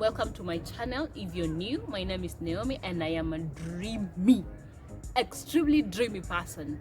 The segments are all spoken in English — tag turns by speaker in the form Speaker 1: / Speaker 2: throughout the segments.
Speaker 1: welcome to my channel. If you're new, my name is Naomi and I am a extremely dreamy person.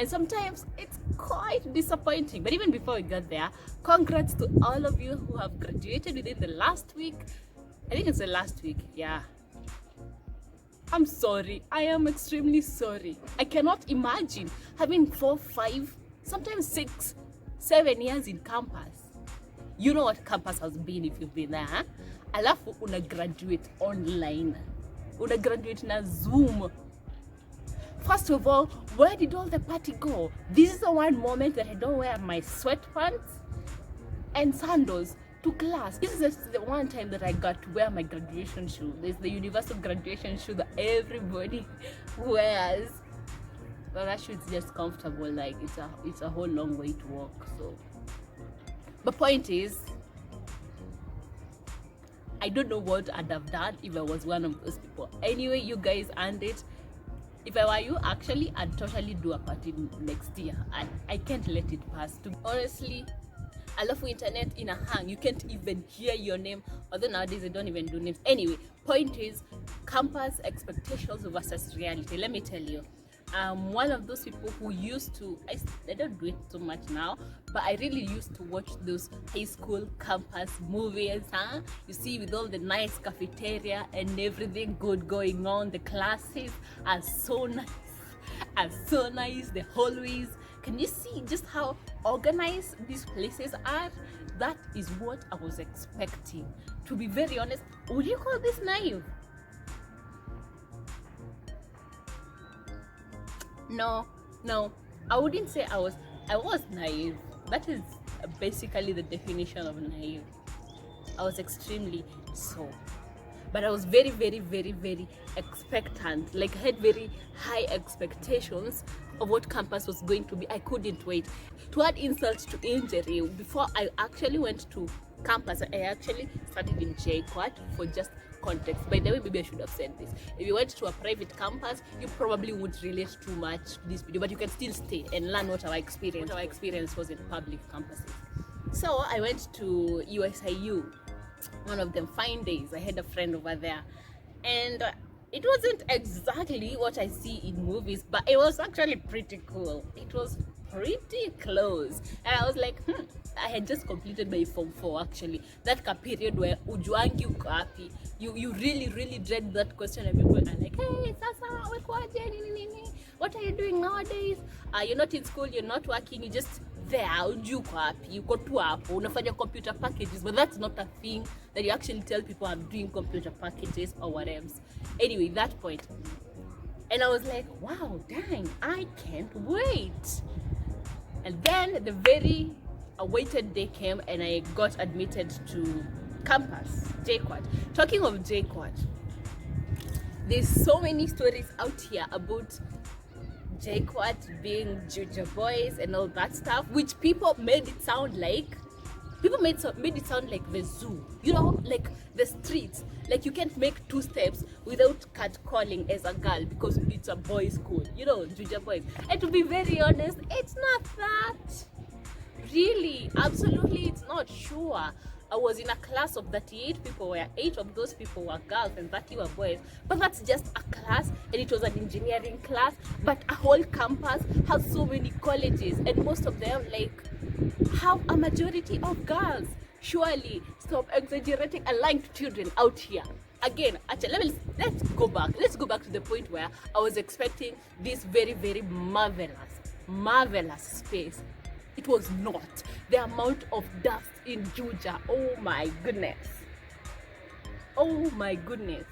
Speaker 1: And sometimes it's quite disappointing. But even before we get there, congrats to all of you who have graduated within the last week. I think it's the last week, yeah. I'm sorry. I am extremely sorry. I cannot imagine having 4, 5, sometimes 6, 7 years in campus. You know what campus has been if you've been there, huh? Alafu una graduate online. Una graduate na Zoom. First of all, where did all the party go? This is the one moment that I don't wear my sweatpants and sandals to class. This is the one time that I got to wear my graduation shoe. There's the universal graduation shoe that everybody wears. Well, that shoe is just comfortable. Like it's a whole long way to walk. So, but point is, I don't know what I'd have done if I was one of those people. Anyway, you guys earned it. If I were you, actually, I'd totally do a party next year. I can't let it pass. To be honestly, I love internet in a hang. You can't even hear your name. Although nowadays they don't even do names. Anyway, point is, campus expectations versus reality. Let me tell you. I'm one of those people who used to, I don't do it so much now, but I really used to watch those high school campus movies, huh? You see, with all the nice cafeteria and everything good going on, the classes are so nice, the hallways. Can you see just how organized these places are? That is what I was expecting. To be very honest, would you call this naive? No, I wouldn't say I was naive. That is basically the definition of naive. I was extremely so, but I was very, very, very, very expectant. Like I had very high expectations of what campus was going to be. I couldn't wait. To add insult to injury, before I actually went to campus, I actually started in JKUAT for just context. By the way, maybe I should have said this. If you went to a private campus, you probably would relate too much to this video, but you can still stay and learn what our experience was in public campuses. So I went to USIU, one of them fine days. I had a friend over there, and it wasn't exactly what I see in movies, but it was actually pretty cool. It was pretty close, and I was like, I had just completed my form 4 actually. That period where ujuangi uko wapi, you really dread that question, and people are like, hey, sasa wekwaje nini, what are you doing nowadays? You're not in school, you're not working, you just there, uju uko wapi, uko tu hapo unafanya computer packages. But that's not a thing that you actually tell people I'm doing computer packages or whatever. Anyway, that point, and I was like, wow, dang, I can't wait. And then the very awaited day came and I got admitted to campus, JKUAT. Talking of JKUAT, there's so many stories out here about JKUAT being Juja boys and all that stuff, which people made it sound like the zoo, you know, like the streets. Like you can't make 2 steps without catcalling as a girl because it's a boys' school, you know, Juja boys. And to be very honest, it's not that. Really, absolutely, it's not. Sure, I was in a class of 38 people where 8 of those people were girls and 30 were boys. But that's just a class, and it was an engineering class. But a whole campus has so many colleges, and most of them like have a majority of girls. Surely, stop exaggerating and lying to children out here. Again, actually, let's go back. Let's go back to the point where I was expecting this very, very marvelous space. It was not. The amount of dust in Juja, oh my goodness. Oh my goodness.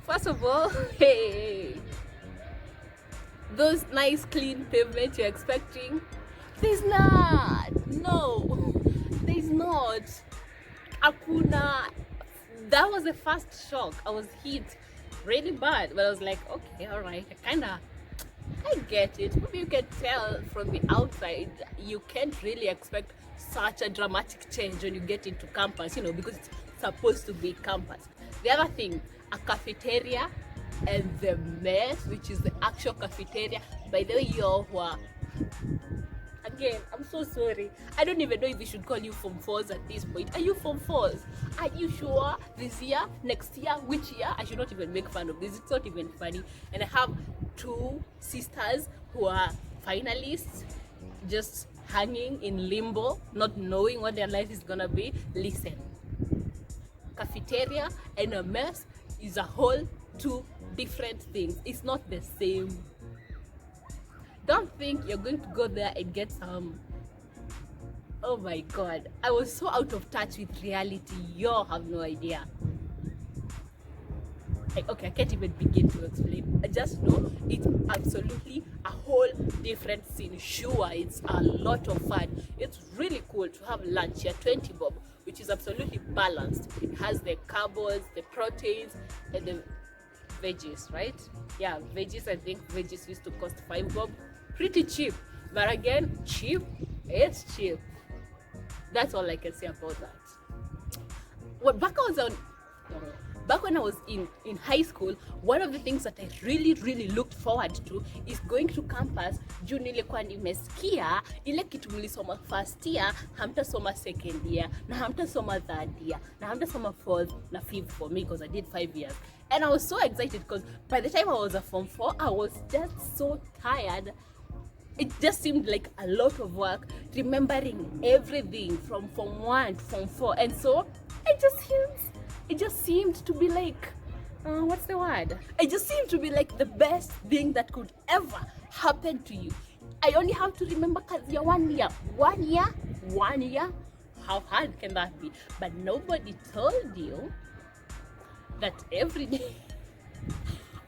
Speaker 1: First of all, hey, those nice clean pavements you're expecting, there's not. No, there's not. Akuna. That was the first shock. I was hit really bad, but I was like, okay, all right, I get it. Maybe you can tell from the outside, you can't really expect such a dramatic change when you get into campus, you know, because it's supposed to be campus. The other thing, a cafeteria and the mess, which is the actual cafeteria. By the way, y'all who are Again, I'm so sorry. I don't even know if we should call you Form 4s at this point. Are you Form 4s? Are you sure? This year? Next year? Which year? I should not even make fun of this. It's not even funny. And I have 2 sisters who are finalists, just hanging in limbo, not knowing what their life is gonna be. Listen, cafeteria and a mess is a whole 2 different things. It's not the same. Don't think you're going to go there and get some. Oh my god, I was so out of touch with reality. You have no idea. Okay, I can't even begin to explain. I just know it's absolutely a whole different scene. Sure, it's a lot of fun. It's really cool to have lunch here, 20 bob, which is absolutely balanced. It has the carbs, the proteins, and the veggies, right? Yeah, veggies. I think veggies used to cost 5 bob. Pretty cheap, but again, cheap. It's cheap. That's all I can say about that. Well, back when I was in high school, one of the things that I really looked forward to is going to campus. Juu nilikuwa nimesikia ile kitu mlisoma first year hamtasoma second year na hamtasoma third year na hamtasoma fourth na fifth for me, because I did 5 years. And I was so excited because by the time I was a Form 4, I was just so tired. It just seemed like a lot of work remembering everything from Form 1 to Form 4, and so it just seemed to be like, what's the word? It just seemed to be like the best thing that could ever happen to you. I only have to remember kazi ya 1 year. 1 year? How hard can that be? But nobody told you that every day.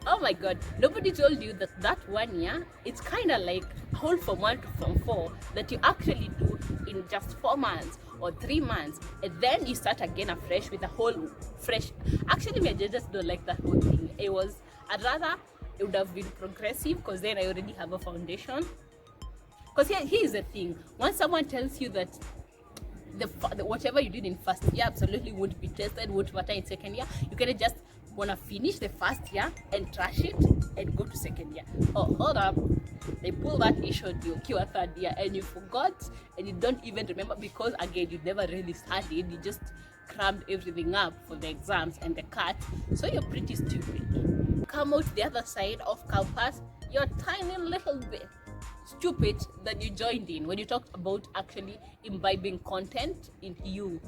Speaker 1: Oh my god, nobody told you that that 1 year, it's kind of like whole Form 1 to Form 4 that you actually do in just 4 months or 3 months, and then you start again afresh with a whole fresh. Actually, me, I just don't like that whole thing. I'd rather it would have been progressive, because then I already have a foundation. Because here's the thing, once someone tells you that the whatever you did in first year absolutely won't be tested, won't matter in second year, you can just wanna finish the first year and trash it and go to second year. Oh, hold up, they pull that issue on you ukiwa third year and you forgot and you don't even remember, because again you never really studied, you just crammed everything up for the exams and the cut, so you're pretty stupid. Come out the other side of campus, you're a tiny little bit stupid that you joined in when you talked about actually imbibing content in you,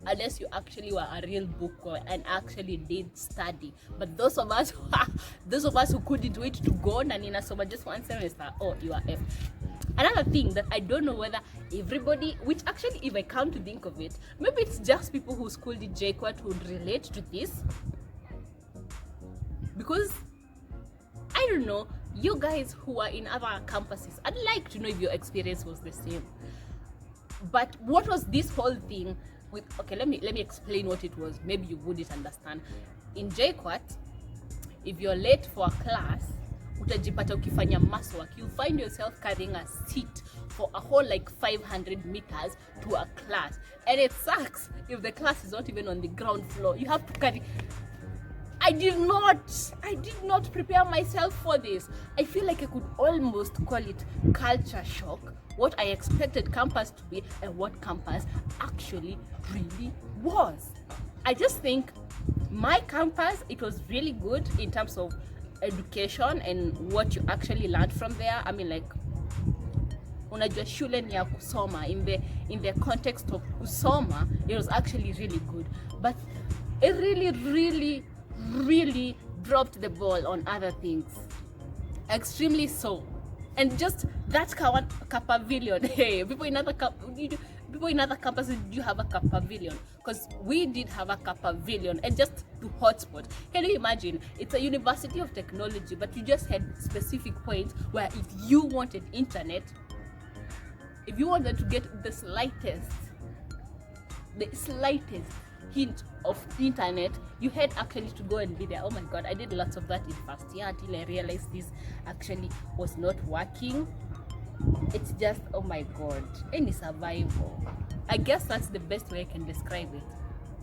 Speaker 1: unless you actually were a real bookworm and actually did study. But those of us who couldn't wait to go na ninasoma just 1 semester, oh, you are F. Another thing that I don't know whether everybody, which actually if I come to think of it, maybe it's just people who schooled in JKUAT who would relate to this, because I don't know, you guys who are in other campuses, I'd like to know if your experience was the same. But what was this whole thing with, okay, let me explain what it was. Maybe you wouldn't understand. In JKUAT, if you're late for a class, utajipata ukifanya mass work, you find yourself carrying a seat for a whole like 500 meters to a class, and it sucks if the class is not even on the ground floor. You have to carry. I did not prepare myself for this. I feel like I could almost call it culture shock, what I expected campus to be and what campus actually really was. I just think my campus, it was really good in terms of education and what you actually learned from there. I mean, like, unajua shule ni ya kusoma, in the context of kusoma, it was actually really good, but it really dropped the ball on other things, extremely so. And just that pavilion, hey, people in other campuses, do you have a pavilion? Because we did have a pavilion, and just to hotspot. Can you imagine? It's a university of technology, but you just had specific points where if you wanted internet, if you wanted to get the slightest hint of internet, you had actually to go and be there. Oh my god, I did lots of that in first year until I realized this actually was not working. It's just, oh my god, any survival. I guess that's the best way I can describe it.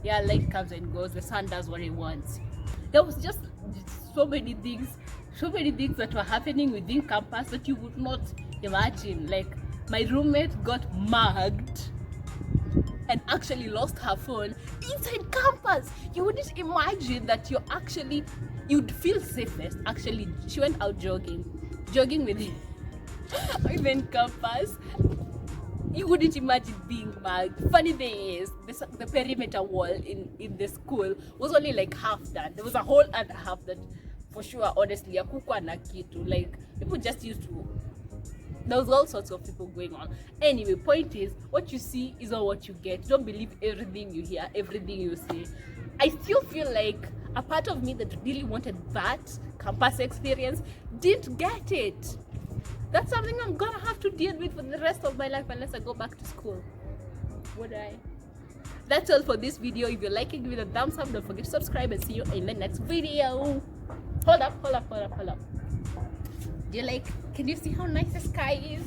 Speaker 1: Yeah, light comes and goes, the sun does what it wants. There was just so many things that were happening within campus that you would not imagine. Like, My roommate got mugged and actually lost her phone inside campus. You wouldn't imagine that you'd feel safest. Actually, she went out jogging with even campus. You wouldn't imagine being mugged. Funny thing is, the perimeter wall in the school was only like half that. There was a whole other half that, for sure, honestly, hakukwa na kitu. Like, people just used to. There was all sorts of people going on. Anyway, point is, what you see is not what you get. Don't believe everything you hear, everything you see. I still feel like a part of me that really wanted that campus experience didn't get it. That's something I'm gonna have to deal with for the rest of my life unless I go back to school. Would I? That's all for this video. If you like it, give it a thumbs up. Don't forget to subscribe and see you in the next video. Hold up. Do you like, can you see how nice the sky is?